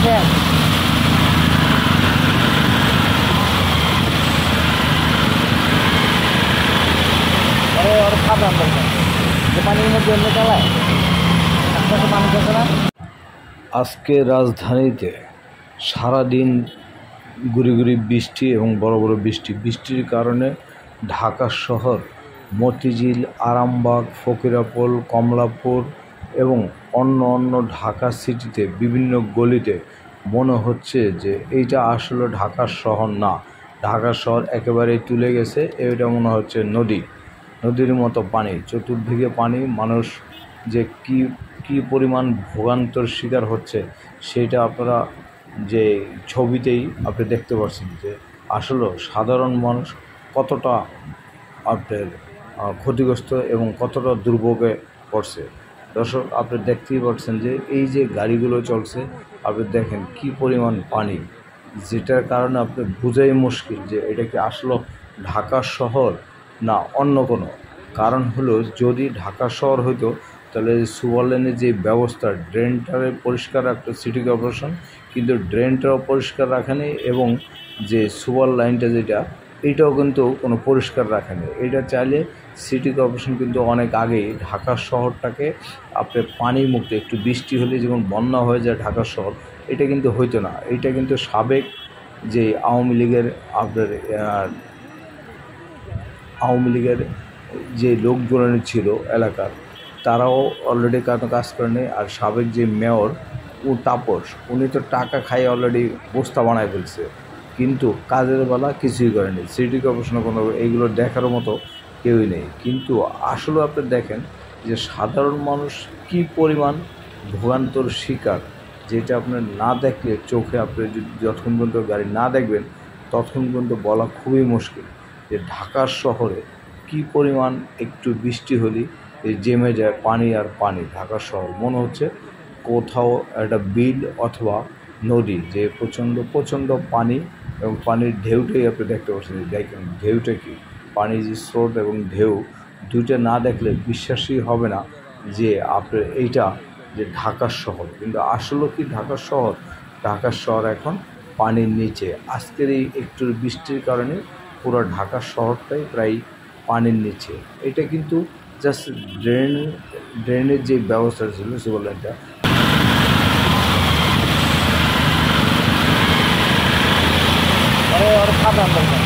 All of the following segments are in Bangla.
দেখছেন ওর সাবধান দেখবেন যে পানির মধ্যে এমনি চালায় আশপাশে মানুষ আছে না। আজকে রাজধানীতে সারাদিন গুড়ি গুড়ি বৃষ্টি এবং বড় বড় বৃষ্টির কারণে ঢাকা শহর মতিঝিল, আরামবাগ, ফকিরাপুল, কমলাপুর এবং অন্য ঢাকা সিটিতে বিভিন্ন গলিতে মনে হচ্ছে যে এইটা আসলে ঢাকার শহর না, ঢাকার শহর একেবারেই তুলে গেছে। এটা মনে হচ্ছে নদীর মতো পানি, চতুর্দিকে পানি। মানুষ যে কি পরিমাণ ভোগান্তর শিকার হচ্ছে সেটা আপনারা যে ছবিতেই আপনি দেখতে পাচ্ছেন যে আসলে সাধারণ মানুষ কতটা আপনার ক্ষতিগ্রস্ত এবং কতটা দুর্ভোগে পড়ছে। দর্শক, আপনি দেখতেই পাচ্ছেন যে এই যে গাড়িগুলো চলছে, আপনি দেখেন কি পরিমাণ পানি, যেটার কারণে আপনি বোঝাই মুশকিল যে এটা কি আসলে ঢাকা শহর না অন্য কোনো। কারণ হলো, যদি ঢাকা শহর হইতো তাহলে সুপার লাইনের যে ব্যবস্থা, ড্রেনটারে পরিষ্কার রাখতো সিটি কর্পোরেশন, কিন্তু ড্রেনটাও পরিষ্কার রাখেনি এবং যে সুপার লাইনটা যেটা, এইটাও কিন্তু কোনো পরিষ্কার রাখেনি। এটা চাইলে সিটি কর্পোরেশন কিন্তু অনেক আগেই ঢাকা শহরটাকে আপনার পানি মুক্ত, একটু বৃষ্টি হলে যেমন বন্যা হয়ে যায় ঢাকা শহর, এটা কিন্তু হইতো না। এটা কিন্তু সাবেক যে আওয়ামী লীগের যে লোকগুলো ছিল এলাকার, তারাও অলরেডি কাজ করেনি। আর সাবেক যে মেয়র তাপস, উনি তো টাকা খাই অলরেডি বস্তা বানায় ফেলছে, কিন্তু কাজের বেলা কিছুই করেনি। সিটি কর্পোরেশনে কোনো এইগুলো দেখার মতো কেউই নেই। কিন্তু আসলে আপনি দেখেন যে সাধারণ মানুষ কি পরিমাণ ভোগান্তর শিকার, যেটা আপনার না দেখলে চোখে, আপনি যতক্ষণ পর্যন্ত গাড়ি না দেখবেন ততক্ষণ পর্যন্ত বলা খুবই মুশকিল যে ঢাকার শহরে কি পরিমাণ একটু বৃষ্টি হলেই জমে যায় পানি আর পানি। ঢাকার শহর মনে হচ্ছে কোথাও একটা বিল অথবা নদী, যে প্রচণ্ড পানি এবং পানির ঢেউটাই আপনি দেখতে পাচ্ছেন। দেখেন ঢেউটা কি, পানির যে স্রোত এবং ঢেউ, দুইটা না দেখলে বিশ্বাসই হবে না যে আপনার এইটা যে ঢাকার শহর। কিন্তু আসলে কি ঢাকার শহর এখন পানির নিচে। আজকের এই একটু বৃষ্টির কারণে পুরো ঢাকার শহরটাই প্রায় পানির নিচে। এটা কিন্তু জাস্ট ড্রেনের যে ব্যবস্থা ছিল সুপার লাইনটা, ওর সাবধান দেখবেন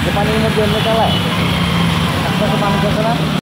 যে পানির মধ্যে এমনি চালায় আশপাশে মানুষ আছে না।